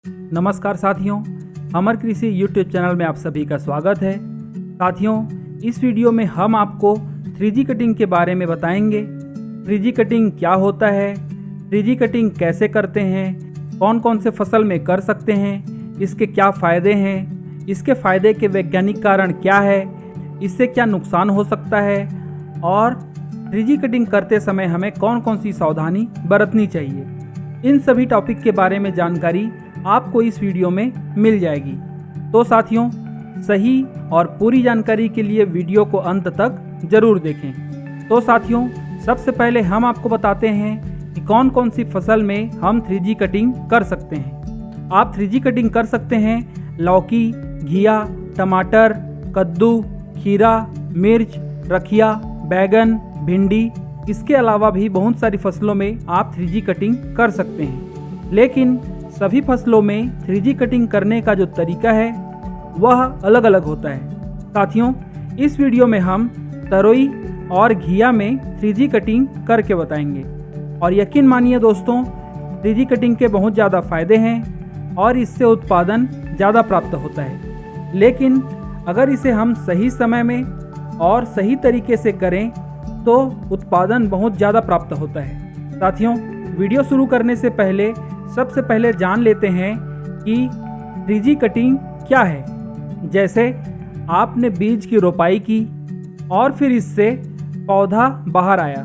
नमस्कार साथियों, अमर कृषि यूट्यूब चैनल में आप सभी का स्वागत है। साथियों, इस वीडियो में हम आपको 3G कटिंग के बारे में बताएंगे। 3G कटिंग क्या होता है, 3G कटिंग कैसे करते हैं, कौन कौन से फसल में कर सकते हैं, इसके क्या फ़ायदे हैं, इसके फ़ायदे के वैज्ञानिक कारण क्या है, इससे क्या नुकसान हो सकता है और 3G कटिंग करते समय हमें कौन कौन सी सावधानी बरतनी चाहिए। इन सभी टॉपिक के बारे में जानकारी आपको इस वीडियो में मिल जाएगी। तो साथियों, सही और पूरी जानकारी के लिए वीडियो को अंत तक ज़रूर देखें। तो साथियों, सबसे पहले हम आपको बताते हैं कि कौन कौन सी फसल में हम 3G कटिंग कर सकते हैं। आप 3G कटिंग कर सकते हैं लौकी, घिया, टमाटर, कद्दू, खीरा, मिर्च, रखिया, बैगन, भिंडी। इसके अलावा भी बहुत सारी फसलों में आप 3G कटिंग कर सकते हैं, लेकिन सभी फसलों में 3G कटिंग करने का जो तरीका है वह अलग अलग होता है। साथियों, इस वीडियो में हम तरोई और घिया में 3G कटिंग करके बताएंगे और यकीन मानिए दोस्तों, 3G कटिंग के बहुत ज़्यादा फ़ायदे हैं और इससे उत्पादन ज़्यादा प्राप्त होता है। लेकिन अगर इसे हम सही समय में और सही तरीके से करें तो उत्पादन बहुत ज़्यादा प्राप्त होता है। साथियों, वीडियो शुरू करने से पहले सबसे पहले जान लेते हैं कि 3G कटिंग क्या है। जैसे आपने बीज की रोपाई की और फिर इससे पौधा बाहर आया,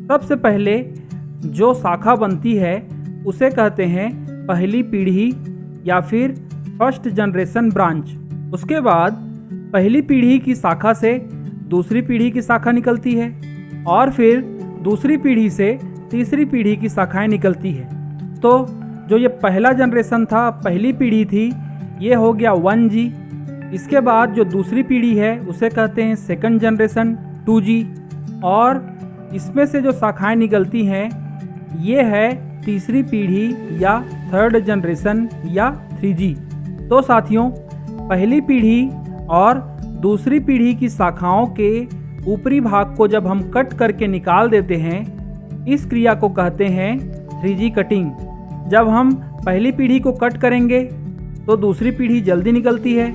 सबसे पहले जो शाखा बनती है उसे कहते हैं पहली पीढ़ी या फिर फर्स्ट जनरेशन ब्रांच। उसके बाद पहली पीढ़ी की शाखा से दूसरी पीढ़ी की शाखा निकलती है और फिर दूसरी पीढ़ी से तीसरी पीढ़ी की शाखाएं निकलती है। तो जो ये पहला जनरेशन था, पहली पीढ़ी थी, ये हो गया 1G। इसके बाद जो दूसरी पीढ़ी है उसे कहते हैं सेकंड जनरेशन 2G और इसमें से जो शाखाएं निकलती हैं ये है तीसरी पीढ़ी या थर्ड जनरेशन या 3G। तो साथियों, पहली पीढ़ी और दूसरी पीढ़ी की शाखाओं के ऊपरी भाग को जब हम कट करके निकाल देते हैं, इस क्रिया को कहते हैं 3G कटिंग। जब हम पहली पीढ़ी को कट करेंगे तो दूसरी पीढ़ी जल्दी निकलती है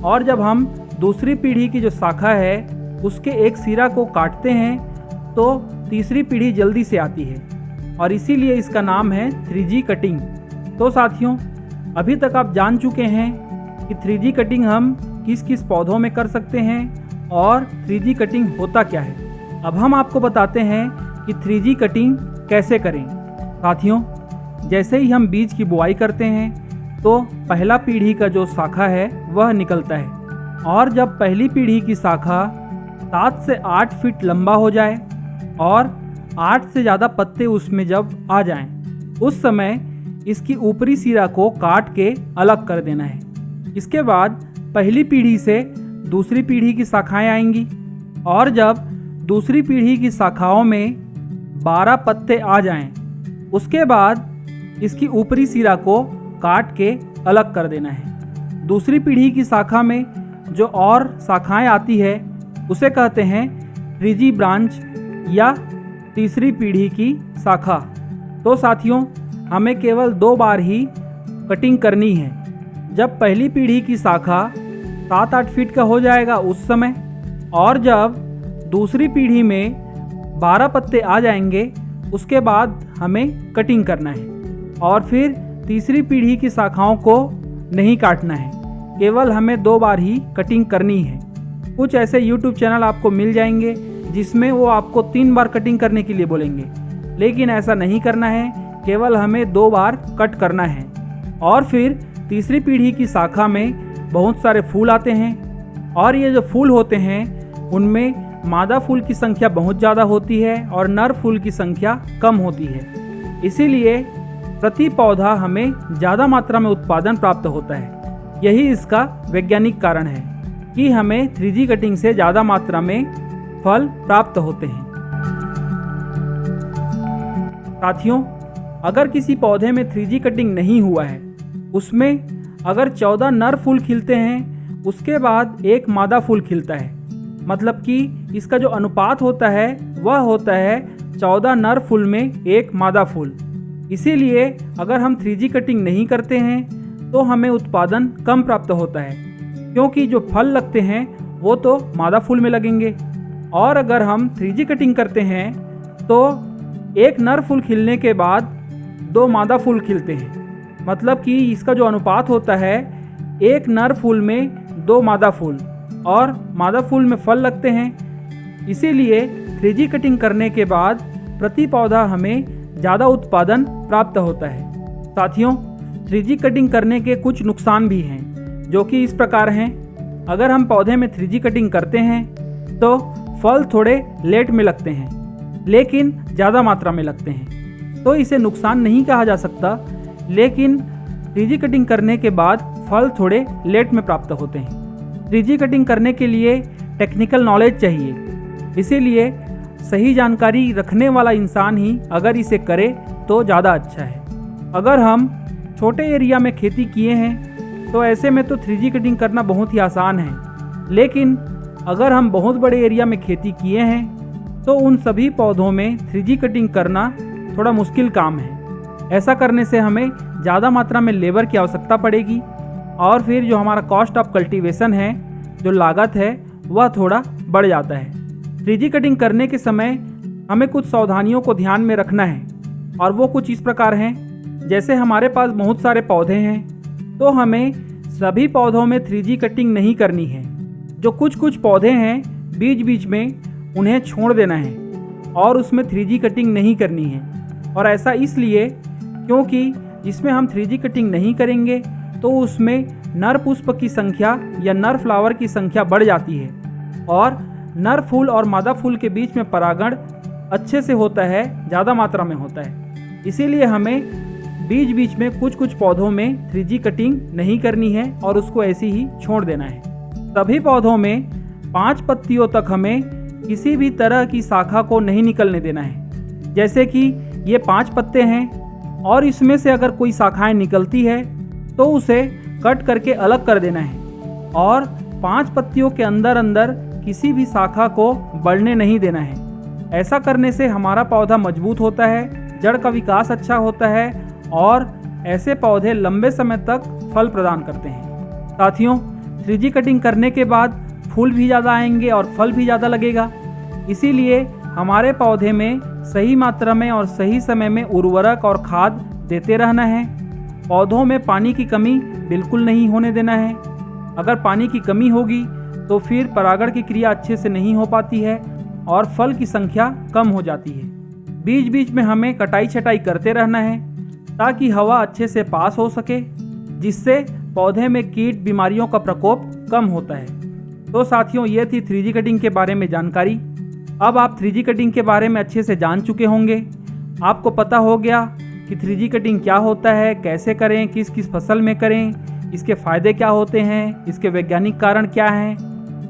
और जब हम दूसरी पीढ़ी की जो शाखा है उसके एक सिरा को काटते हैं तो तीसरी पीढ़ी जल्दी से आती है और इसीलिए इसका नाम है 3G कटिंग। तो साथियों, अभी तक आप जान चुके हैं कि 3G कटिंग हम किस किस पौधों में कर सकते हैं और 3G कटिंग होता क्या है। अब हम आपको बताते हैं कि 3G कटिंग कैसे करें। साथियों, जैसे ही हम बीज की बुआई करते हैं तो पहला पीढ़ी का जो शाखा है वह निकलता है और जब पहली पीढ़ी की शाखा 7 से 8 फीट लंबा हो जाए और 8 से ज़्यादा पत्ते उसमें जब आ जाएं, उस समय इसकी ऊपरी सिरा को काट के अलग कर देना है। इसके बाद पहली पीढ़ी से दूसरी पीढ़ी की शाखाएं आएंगी और जब दूसरी पीढ़ी की शाखाओं में 12 पत्ते आ जाएं, उसके बाद इसकी ऊपरी सिरा को काट के अलग कर देना है। दूसरी पीढ़ी की शाखा में जो और शाखाएं आती है उसे कहते हैं 3G ब्रांच या तीसरी पीढ़ी की शाखा। तो साथियों, हमें केवल 2 बार ही कटिंग करनी है। जब पहली पीढ़ी की शाखा 7-8 फीट का हो जाएगा उस समय, और जब दूसरी पीढ़ी में 12 पत्ते आ जाएंगे उसके बाद हमें कटिंग करना है और फिर तीसरी पीढ़ी की शाखाओं को नहीं काटना है, केवल हमें 2 बार ही कटिंग करनी है। कुछ ऐसे YouTube चैनल आपको मिल जाएंगे जिसमें वो आपको 3 बार कटिंग करने के लिए बोलेंगे, लेकिन ऐसा नहीं करना है, केवल हमें 2 बार कट करना है। और फिर तीसरी पीढ़ी की शाखा में बहुत सारे फूल आते हैं और ये जो फूल होते हैं उनमें मादा फूल की संख्या बहुत ज़्यादा होती है और नर फूल की संख्या कम होती है। इसीलिए प्रति पौधा हमें ज़्यादा मात्रा में उत्पादन प्राप्त होता है। यही इसका वैज्ञानिक कारण है कि हमें 3G कटिंग से ज़्यादा मात्रा में फल प्राप्त होते हैं। साथियों, अगर किसी पौधे में 3G कटिंग नहीं हुआ है, उसमें अगर 14 नर फूल खिलते हैं उसके बाद एक मादा फूल खिलता है, मतलब कि इसका जो अनुपात होता है वह होता है 14 नर फूल में एक मादा फूल। इसीलिए अगर हम 3G कटिंग नहीं करते हैं तो हमें उत्पादन कम प्राप्त होता है, क्योंकि जो फल लगते हैं वो तो मादा फूल में लगेंगे। और अगर हम 3G कटिंग करते हैं तो एक नर फूल खिलने के बाद 2 मादा फूल खिलते हैं। मतलब कि इसका जो अनुपात होता है, एक नर फूल में 2 मादा फूल और मादा फूल में फल लगते हैं। इसीलिए 3G कटिंग करने के बाद प्रति पौधा हमें ज़्यादा उत्पादन प्राप्त होता है। साथियों, 3G कटिंग करने के कुछ नुकसान भी हैं, जो कि इस प्रकार हैं। अगर हम पौधे में 3G कटिंग करते हैं तो फल थोड़े लेट में लगते हैं, लेकिन ज़्यादा मात्रा में लगते हैं, तो इसे नुकसान नहीं कहा जा सकता। लेकिन 3G कटिंग करने के बाद फल थोड़े लेट में प्राप्त होते हैं। 3G कटिंग करने के लिए टेक्निकल नॉलेज चाहिए, इसीलिए सही जानकारी रखने वाला इंसान ही अगर इसे करे तो ज़्यादा अच्छा है। अगर हम छोटे एरिया में खेती किए हैं तो ऐसे में तो 3G कटिंग करना बहुत ही आसान है, लेकिन अगर हम बहुत बड़े एरिया में खेती किए हैं तो उन सभी पौधों में 3G कटिंग करना थोड़ा मुश्किल काम है। ऐसा करने से हमें ज़्यादा मात्रा में लेबर की आवश्यकता पड़ेगी और फिर जो हमारा कॉस्ट ऑफ कल्टीवेशन है, जो लागत है, वह थोड़ा बढ़ जाता है। 3G कटिंग करने के समय हमें कुछ सावधानियों को ध्यान में रखना है, और वो कुछ इस प्रकार हैं। जैसे हमारे पास बहुत सारे पौधे हैं तो हमें सभी पौधों में 3G कटिंग नहीं करनी है। जो कुछ पौधे हैं बीच बीच में उन्हें छोड़ देना है और उसमें 3G कटिंग नहीं करनी है। और ऐसा इसलिए क्योंकि जिसमें हम 3G कटिंग नहीं करेंगे तो उसमें नर पुष्प की संख्या या नर फ्लावर की संख्या बढ़ जाती है और नर फूल और मादा फूल के बीच में परागण अच्छे से होता है, ज़्यादा मात्रा में होता है। इसीलिए हमें बीच बीच में कुछ पौधों में 3G कटिंग नहीं करनी है और उसको ऐसे ही छोड़ देना है। सभी पौधों में 5 पत्तियों तक हमें किसी भी तरह की शाखा को नहीं निकलने देना है। जैसे कि ये 5 पत्ते हैं और इसमें से अगर कोई शाखाएं निकलती है तो उसे कट करके अलग कर देना है और 5 पत्तियों के अंदर अंदर किसी भी शाखा को बढ़ने नहीं देना है। ऐसा करने से हमारा पौधा मजबूत होता है, जड़ का विकास अच्छा होता है और ऐसे पौधे लंबे समय तक फल प्रदान करते हैं। साथियों, 3G कटिंग करने के बाद फूल भी ज़्यादा आएंगे और फल भी ज़्यादा लगेगा। इसीलिए हमारे पौधे में सही मात्रा में और सही समय में उर्वरक और खाद देते रहना है। पौधों में पानी की कमी बिल्कुल नहीं होने देना है। अगर पानी की कमी होगी तो फिर परागण की क्रिया अच्छे से नहीं हो पाती है और फल की संख्या कम हो जाती है। बीच बीच में हमें कटाई छटाई करते रहना है ताकि हवा अच्छे से पास हो सके, जिससे पौधे में कीट बीमारियों का प्रकोप कम होता है। तो साथियों, ये थी 3G कटिंग के बारे में जानकारी। अब आप 3G कटिंग के बारे में अच्छे से जान चुके होंगे। आपको पता हो गया कि 3G कटिंग क्या होता है, कैसे करें, किस किस फसल में करें, इसके फ़ायदे क्या होते हैं, इसके वैज्ञानिक कारण क्या हैं,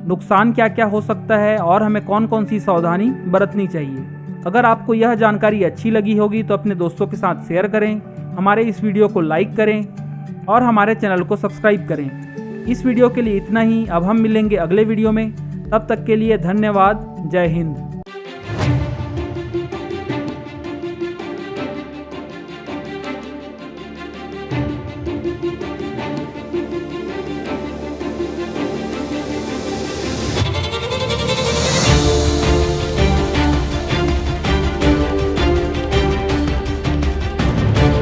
नुकसान क्या क्या हो सकता है और हमें कौन कौन सी सावधानी बरतनी चाहिए। अगर आपको यह जानकारी अच्छी लगी होगी तो अपने दोस्तों के साथ शेयर करें, हमारे इस वीडियो को लाइक करें और हमारे चैनल को सब्सक्राइब करें। इस वीडियो के लिए इतना ही। अब हम मिलेंगे अगले वीडियो में। तब तक के लिए धन्यवाद। जय हिंद।